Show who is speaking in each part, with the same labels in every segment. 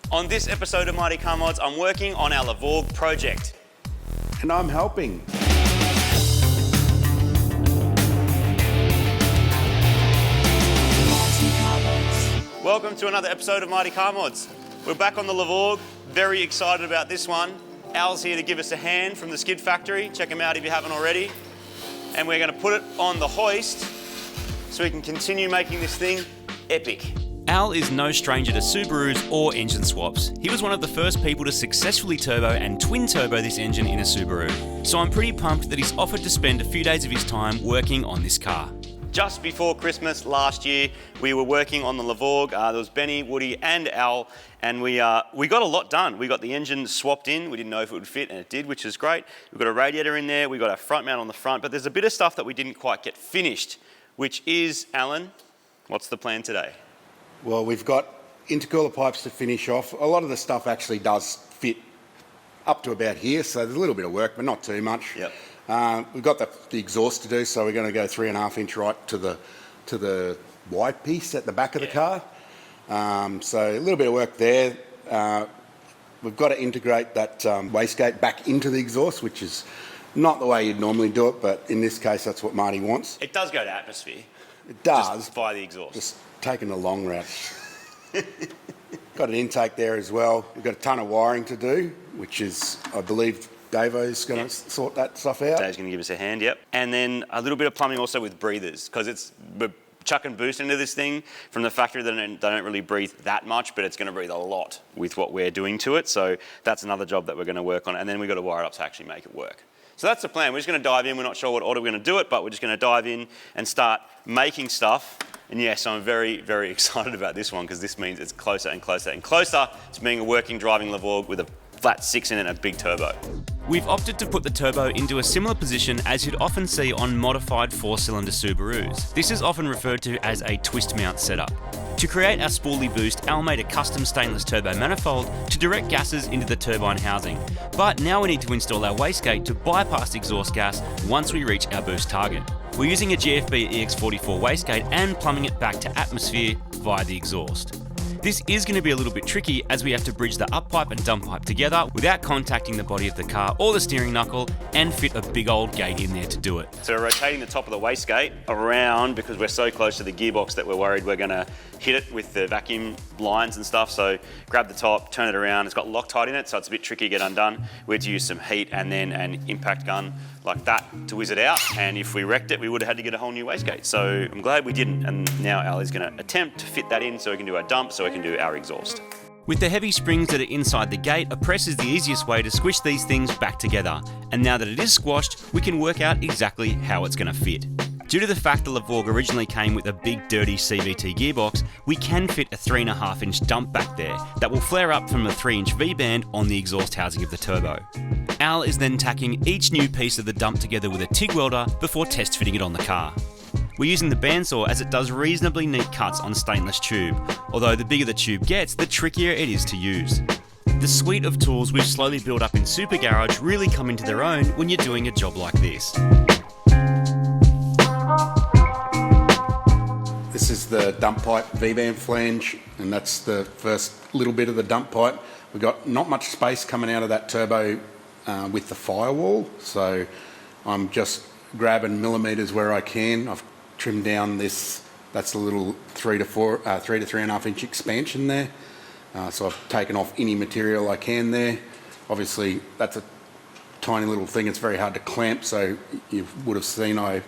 Speaker 1: On this episode of Mighty Car Mods, I'm working on our Levorg project.
Speaker 2: And I'm helping.
Speaker 1: Welcome to another episode of Mighty Car Mods. We're back on the Levorg, very excited about this one. Al's here to give us a hand from the skid factory. Check him out if you haven't already. And we're going to put it on the hoist so we can continue making this thing epic. Al is no stranger to Subarus or engine swaps. He was one of the first people to successfully turbo and twin turbo this engine in a Subaru. So I'm pretty pumped that he's offered to spend a few days of his time working on this car. Just before Christmas last year, we were working on the Levorg. There was Benny, Woody and Al, and we got a lot done. We got the engine swapped in. We didn't know if it would fit, and it did, which is great. We've got a radiator in there. We've got our front mount on the front, but there's a bit of stuff that we didn't quite get finished, which is, Alan, what's the plan today?
Speaker 2: Well, we've got intercooler pipes to finish off. A lot of the stuff actually does fit up to about here, so there's a little bit of work, but not too much.
Speaker 1: Yep.
Speaker 2: We've got the exhaust to do, so we're going to go 3.5 inch right to the wide piece at the back of the car. So a little bit of work there. We've got to integrate that wastegate back into the exhaust, which is not the way you'd normally do it, but in this case, that's what Marty wants.
Speaker 1: It does go to atmosphere.
Speaker 2: It does.
Speaker 1: Just via the exhaust.
Speaker 2: Just taking the long route. Got an intake there as well. We've got a ton of wiring to do, which is, I believe, Davo's going to sort that stuff out.
Speaker 1: Dave's going to give us a hand, yep. And then a little bit of plumbing also with breathers, because we're chucking boost into this thing from the factory. They don't really breathe that much, but it's going to breathe a lot with what we're doing to it. So that's another job that we're going to work on. And then we've got to wire it up to actually make it work. So that's the plan. We're just going to dive in. We're not sure what order we're going to do it, but we're just going to dive in and start making stuff. And yes, I'm very, very excited about this one because this means it's closer and closer and closer to being a working driving Levorg with a flat 6 in it and a big turbo. We've opted to put the turbo into a similar position as you'd often see on modified 4-cylinder Subarus. This is often referred to as a twist mount setup. To create our spoolie boost, Al made a custom stainless turbo manifold to direct gases into the turbine housing. But now we need to install our wastegate to bypass exhaust gas once we reach our boost target. We're using a GFB EX44 wastegate and plumbing it back to atmosphere via the exhaust. This is going to be a little bit tricky as we have to bridge the up pipe and dump pipe together without contacting the body of the car or the steering knuckle and fit a big old gate in there to do it. So we're rotating the top of the wastegate around because we're so close to the gearbox that we're worried we're going to hit it with the vacuum lines and stuff. So grab the top, turn it around. It's got Loctite in it, so it's a bit tricky to get undone. We had to use some heat and then an impact gun like that to whiz it out. And if we wrecked it, we would have had to get a whole new wastegate. So I'm glad we didn't. And now Al is going to attempt to fit that in so we can do our dump, so we can do our exhaust. With the heavy springs that are inside the gate, a press is the easiest way to squish these things back together. And now that it is squashed, we can work out exactly how it's going to fit. Due to the fact the Levorg originally came with a big dirty CVT gearbox, we can fit a 3.5 inch dump back there that will flare up from a 3 inch V-band on the exhaust housing of the turbo. Al is then tacking each new piece of the dump together with a TIG welder before test fitting it on the car. We're using the bandsaw as it does reasonably neat cuts on stainless tube, although the bigger the tube gets, the trickier it is to use. The suite of tools we've slowly built up in Super Garage really come into their own when you're doing a job like this.
Speaker 2: This is the dump pipe V-band flange, and that's the first little bit of the dump pipe. We've got not much space coming out of that turbo with the firewall, so I'm just grabbing millimetres where I can. I've trimmed down this, that's a little 3 to 3.5 inch expansion there. So I've taken off any material I can there. Obviously, that's a tiny little thing. It's very hard to clamp, so you would have seen I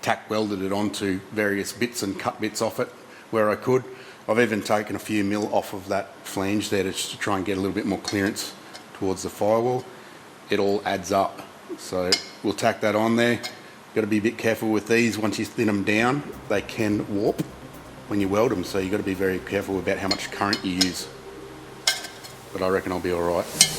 Speaker 2: tack welded it onto various bits and cut bits off it where I could. I've even taken a few mil off of that flange there just to try and get a little bit more clearance towards the firewall. It all adds up. So we'll tack that on there. Got to be a bit careful with these. Once you thin them down, they can warp when you weld them. So you've got to be very careful about how much current you use. But I reckon I'll be all right.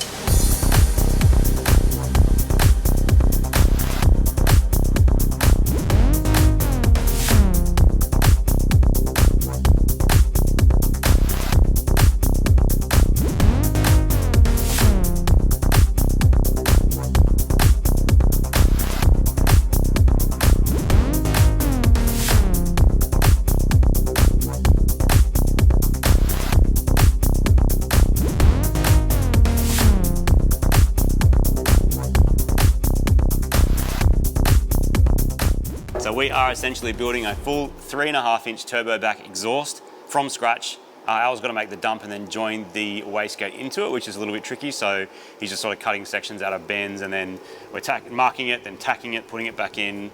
Speaker 1: we are essentially building a full 3.5-inch turbo back exhaust from scratch. Al's got to make the dump and then join the wastegate into it, which is a little bit tricky. So he's just sort of cutting sections out of bends, and then we're marking it, then tacking it, putting it back in,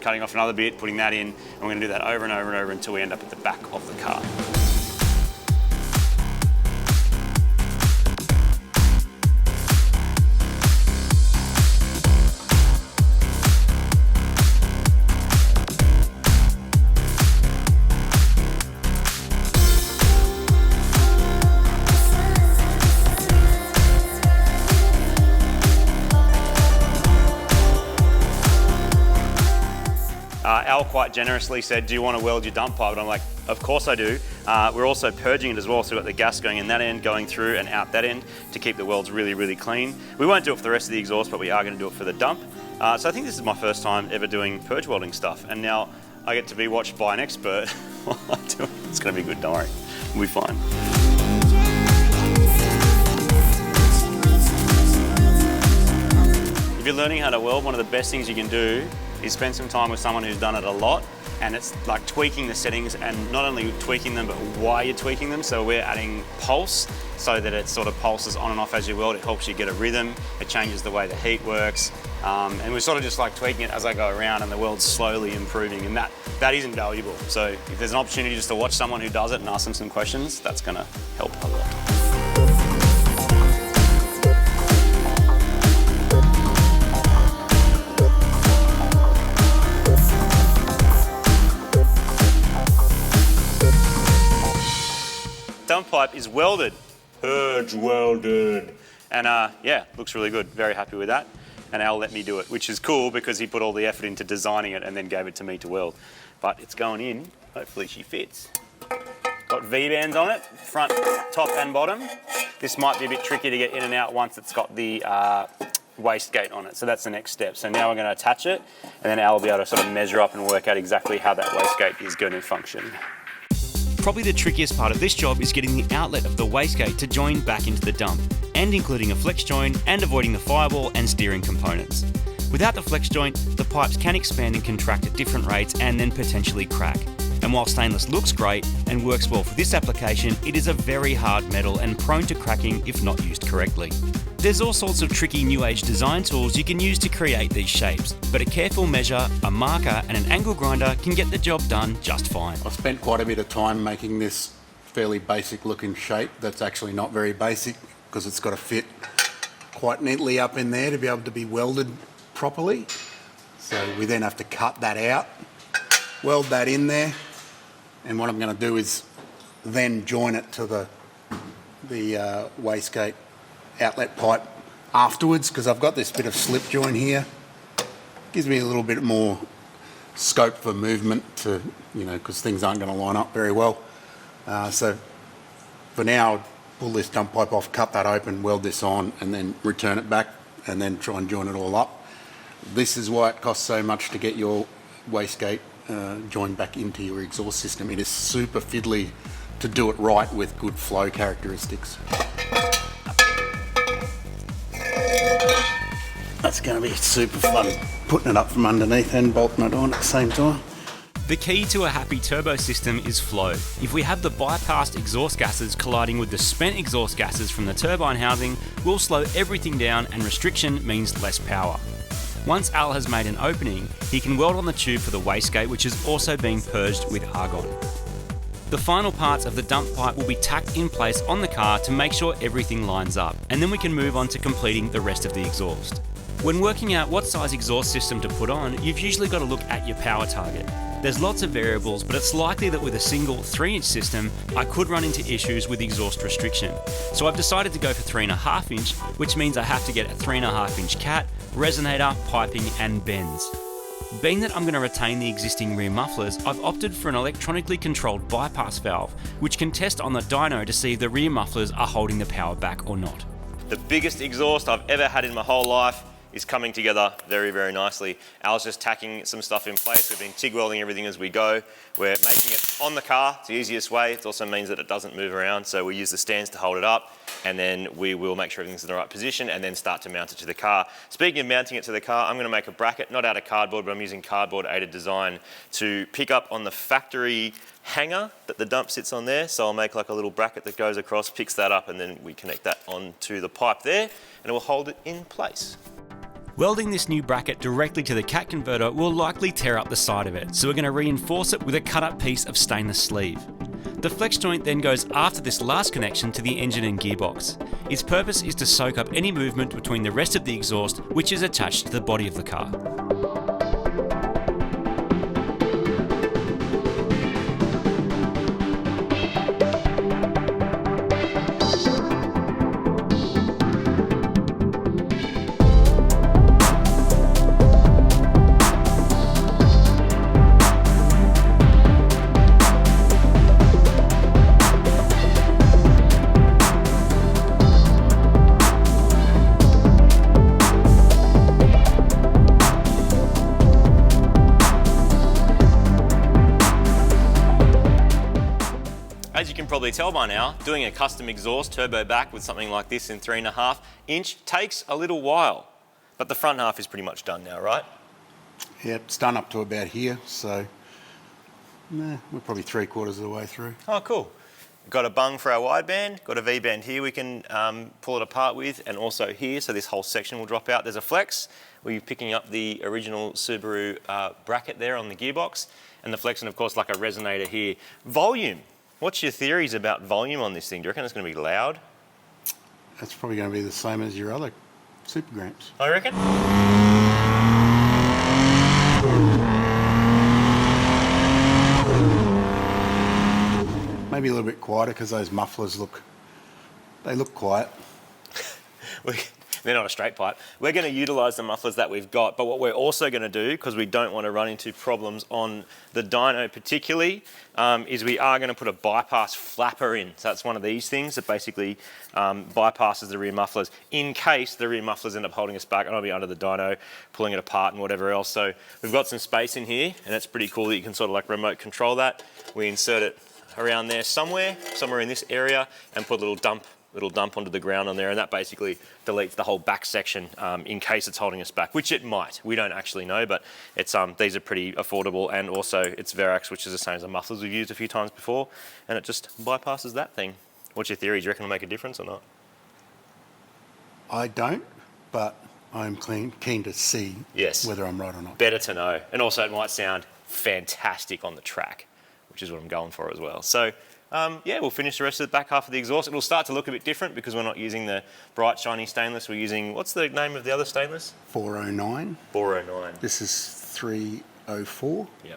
Speaker 1: cutting off another bit, putting that in, and we're going to do that over and over and over until we end up at the back of the car. Al quite generously said, do you want to weld your dump pipe? And I'm like, of course I do. We're also purging it as well, so we've got the gas going in that end, going through and out that end to keep the welds really, really clean. We won't do it for the rest of the exhaust, but we are going to do it for the dump. So I think this is my first time ever doing purge welding stuff, and now I get to be watched by an expert while I do it. It's going to be good, don't worry. We'll be fine. If you're learning how to weld, one of the best things you can do is spend some time with someone who's done it a lot, and it's like tweaking the settings, and not only tweaking them, but why you're tweaking them. So we're adding pulse so that it sort of pulses on and off as you weld. It helps you get a rhythm. It changes the way the heat works. And we're sort of just like tweaking it as I go around, and the weld's slowly improving, and that is invaluable. So if there's an opportunity just to watch someone who does it and ask them some questions, that's gonna help a lot. Dump pipe is welded, purge welded, and yeah, looks really good. Very happy with that. And Al let me do it, which is cool because he put all the effort into designing it and then gave it to me to weld. But it's going in. Hopefully she fits. Got V-bands on it, front, top, and bottom. This might be a bit tricky to get in and out once it's got the wastegate on it. So that's the next step. So now we're going to attach it, and then Al will be able to sort of measure up and work out exactly how that wastegate is going to function.
Speaker 3: Probably the trickiest part of this job is getting the outlet of the wastegate to join back into the dump, and including a flex joint and avoiding the firewall and steering components. Without the flex joint, the pipes can expand and contract at different rates and then potentially crack. And while stainless looks great and works well for this application, it is a very hard metal and prone to cracking if not used correctly. There's all sorts of tricky new age design tools you can use to create these shapes, but a careful measure, a marker and an angle grinder can get the job done just fine.
Speaker 2: I've spent quite a bit of time making this fairly basic looking shape that's actually not very basic, because it's got to fit quite neatly up in there to be able to be welded properly. So we then have to cut that out, weld that in there, and what I'm going to do is then join it to the wastegate outlet pipe afterwards, because I've got this bit of slip joint here. Gives me a little bit more scope for movement to, because things aren't going to line up very well. So for now, I'll pull this dump pipe off, cut that open, weld this on, and then return it back, and then try and join it all up. This is why it costs so much to get your wastegate joined back into your exhaust system. It is super fiddly to do it right with good flow characteristics. That's going to be super fun, putting it up from underneath and bolting it on at the same time.
Speaker 3: The key to a happy turbo system is flow. If we have the bypassed exhaust gases colliding with the spent exhaust gases from the turbine housing, we'll slow everything down, and restriction means less power. Once Al has made an opening, he can weld on the tube for the wastegate, which is also being purged with argon. The final parts of the dump pipe will be tacked in place on the car to make sure everything lines up, and then we can move on to completing the rest of the exhaust. When working out what size exhaust system to put on, you've usually got to look at your power target. There's lots of variables, but it's likely that with a single 3-inch system, I could run into issues with exhaust restriction. So I've decided to go for 3.5 inch, which means I have to get a 3.5 inch cat, resonator, piping and bends. Being that I'm going to retain the existing rear mufflers, I've opted for an electronically controlled bypass valve, which can test on the dyno to see if the rear mufflers are holding the power back or not.
Speaker 1: The biggest exhaust I've ever had in my whole life is coming together very, very nicely. Al's just tacking some stuff in place. We've been TIG welding everything as we go. We're making it on the car. It's the easiest way. It also means that it doesn't move around, so we use the stands to hold it up.
Speaker 4: and then we will make sure everything's in the right position and then start to mount it to the car. Speaking of mounting it to the car, I'm going to make a bracket, not out of cardboard, but I'm using cardboard aided design to pick up on the factory hanger that the dump sits on there. So I'll make like a little bracket that goes across, picks that up, and then we connect that onto the pipe there, and it will hold it in place.
Speaker 3: Welding this new bracket directly to the cat converter will likely tear up the side of it, so we're going to reinforce it with a cut up piece of stainless sleeve. The flex joint then goes after this last connection to the engine and gearbox. Its purpose is to soak up any movement between the rest of the exhaust, which is attached to the body of the car.
Speaker 4: As you can probably tell by now, doing a custom exhaust turbo back with something like this in 3.5 inch takes a little while, but the front half is pretty much done now, right?
Speaker 2: Yeah, it's done up to about here, so we're probably 3/4 of the way through.
Speaker 4: Oh, cool. Got a bung for our wideband, got a V-band here we can pull it apart with, and also here, so this whole section will drop out. There's a flex. We're picking up the original Subaru bracket there on the gearbox, and the flex, and of course like a resonator here. Volume. What's your theories about volume on this thing? Do you reckon it's going to be loud?
Speaker 2: That's probably going to be the same as your other Super Gramps.
Speaker 4: I reckon.
Speaker 2: Maybe a little bit quieter because those mufflers look quiet.
Speaker 4: They're not a straight pipe. We're going to utilise the mufflers that we've got, but what we're also going to do, because we don't want to run into problems on the dyno particularly, is we are going to put a bypass flapper in. So that's one of these things that basically bypasses the rear mufflers in case the rear mufflers end up holding us back and I'll be under the dyno, pulling it apart and whatever else. So we've got some space in here, and it's pretty cool that you can sort of like remote control that. We insert it around there somewhere in this area, and put a little dump onto the ground on there, and that basically deletes the whole back section in case it's holding us back, which it might. We don't actually know, but it's these are pretty affordable, and also it's Verax, which is the same as the mufflers we've used a few times before, and it just bypasses that thing. What's your theory? Do you reckon it'll make a difference or not?
Speaker 2: I don't, but I'm keen to see whether I'm right or not.
Speaker 4: Better to know. And also it might sound fantastic on the track, which is what I'm going for as well. So yeah, we'll finish the rest of the back half of the exhaust. It'll start to look a bit different because we're not using the bright shiny stainless. We're using, what's the name of the other stainless?
Speaker 2: 409.
Speaker 4: 409.
Speaker 2: This is 304.
Speaker 4: Yeah.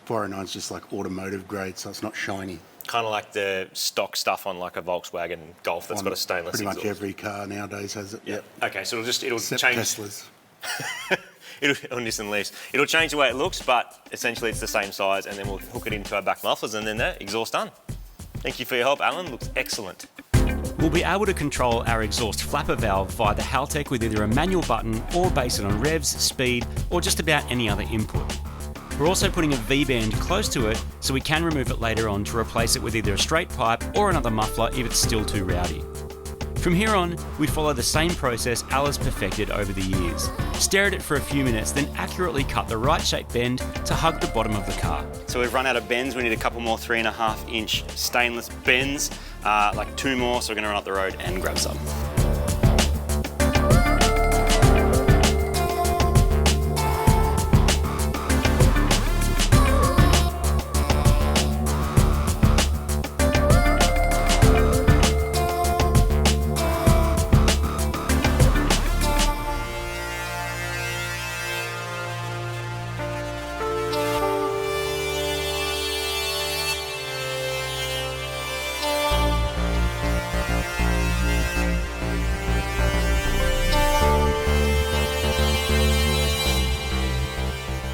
Speaker 2: 409 is just like automotive grade, so it's not shiny.
Speaker 4: Kind of like the stock stuff on like a Volkswagen Golf that's got a stainless
Speaker 2: Pretty
Speaker 4: exhaust.
Speaker 2: much every car nowadays has it.
Speaker 4: Yeah. Okay, so it'll
Speaker 2: Except
Speaker 4: change.
Speaker 2: Teslas.
Speaker 4: On Nissan Leafs. It'll change the way it looks, but essentially it's the same size, and then we'll hook it into our back mufflers, and then that exhaust done. Thank you for your help, Alan. Looks excellent.
Speaker 3: We'll be able to control our exhaust flapper valve via the Haltech with either a manual button or base it on revs, speed, or just about any other input. We're also putting a V-band close to it so we can remove it later on to replace it with either a straight pipe or another muffler if it's still too rowdy. From here on, we follow the same process Al has perfected over the years. Stare at it for a few minutes, then accurately cut the right shape bend to hug the bottom of the car.
Speaker 1: So we've run out of bends. We need a couple more 3.5 inch stainless bends, like 2 more. So we're gonna run up the road and grab some.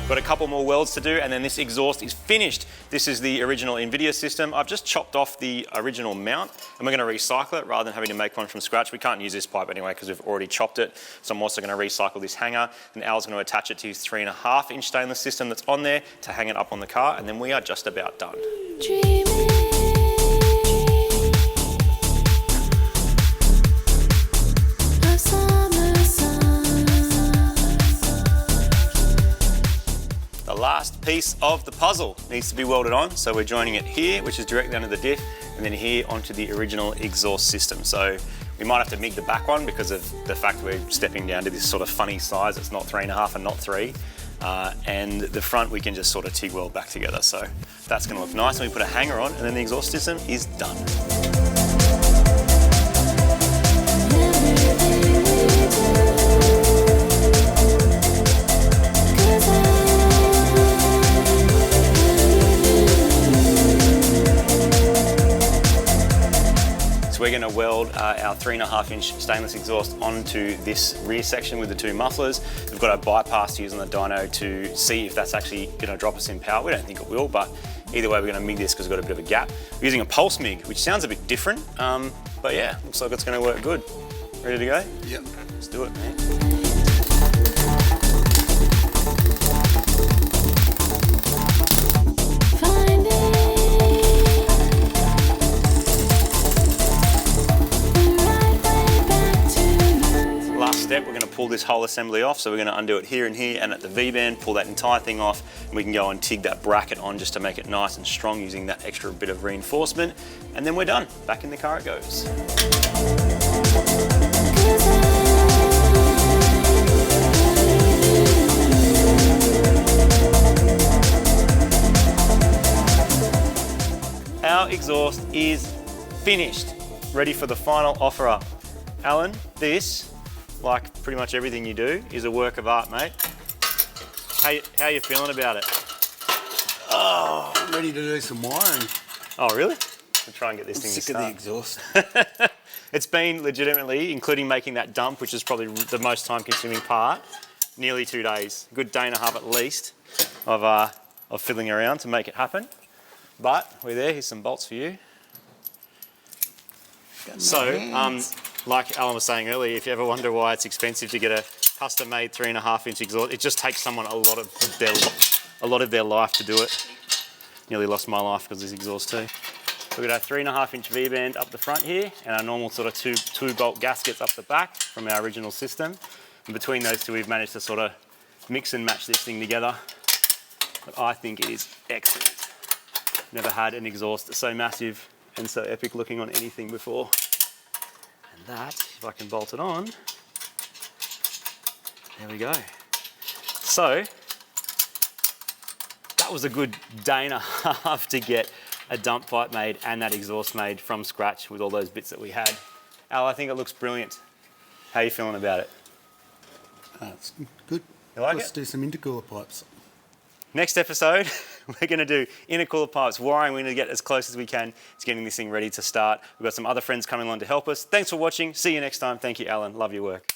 Speaker 1: Got a couple more welds to do, and then this exhaust is finished. This is the original NVIDIA system. I've just chopped off the original mount, and we're going to recycle it rather than having to make one from scratch. We can't use this pipe anyway because we've already chopped it. So I'm also going to recycle this hanger, and Al's going to attach it to his 3.5 inch stainless system that's on there to hang it up on the car, and then we are just about done. piece of the puzzle needs to be welded on. So we're joining it here, which is directly under the diff, and then here onto the original exhaust system. So we might have to MIG the back one because of the fact we're stepping down to this sort of funny size. It's not 3.5 and not 3. And the front we can just sort of TIG weld back together. So that's going to look nice. And we put a hanger on, and then the exhaust system is done. We're going to weld our 3.5-inch stainless exhaust onto this rear section with the two mufflers. We've got a bypass to use on the dyno to see if that's actually going to drop us in power. We don't think it will, but either way we're going to MIG this because we've got a bit of a gap. We're using a pulse MIG, which sounds a bit different, but yeah, looks like it's going to work good. Ready to go?
Speaker 2: Yep.
Speaker 1: Let's do it, man. Step, we're going to pull this whole assembly off, so we're going to undo it here and here and at the V-band, pull that entire thing off, and we can go and TIG that bracket on just to make it nice and strong using that extra bit of reinforcement, and then we're done. Back in the car it goes. Our exhaust is finished, ready for the final offer up. Alan, this, like pretty much everything you do, is a work of art, mate. How you feeling about it?
Speaker 2: Oh, I'm ready to do some wiring.
Speaker 1: Oh, really? We'll try and get this thing to
Speaker 2: Sick of the
Speaker 1: start.
Speaker 2: exhaust.
Speaker 1: It's been legitimately, including making that dump, which is probably the most time-consuming part, nearly 2 days. A good day and a half at least of fiddling around to make it happen. But we're there. Here's some bolts for you. So, like Alan was saying earlier, if you ever wonder why it's expensive to get a custom-made 3.5-inch exhaust, it just takes someone a lot of their life to do it. Nearly lost my life because of this exhaust too. We've got our 3.5-inch V-band up the front here, and our normal sort of two-bolt gaskets up the back from our original system. And between those two, we've managed to sort of mix and match this thing together. But I think it is excellent. Never had an exhaust so massive and so epic looking on anything before. And that, if I can bolt it on, there we go. So, that was a good day and a half to get a dump pipe made and that exhaust made from scratch with all those bits that we had. Al, I think it looks brilliant. How are you feeling about it?
Speaker 2: It's good.
Speaker 1: You like
Speaker 2: Let's
Speaker 1: it?
Speaker 2: do some intercooler pipes.
Speaker 1: Next episode, we're going to do intercooler pipes wiring. We're going to get as close as we can to getting this thing ready to start. We've got some other friends coming along to help us. Thanks for watching. See you next time. Thank you, Alan. Love your work.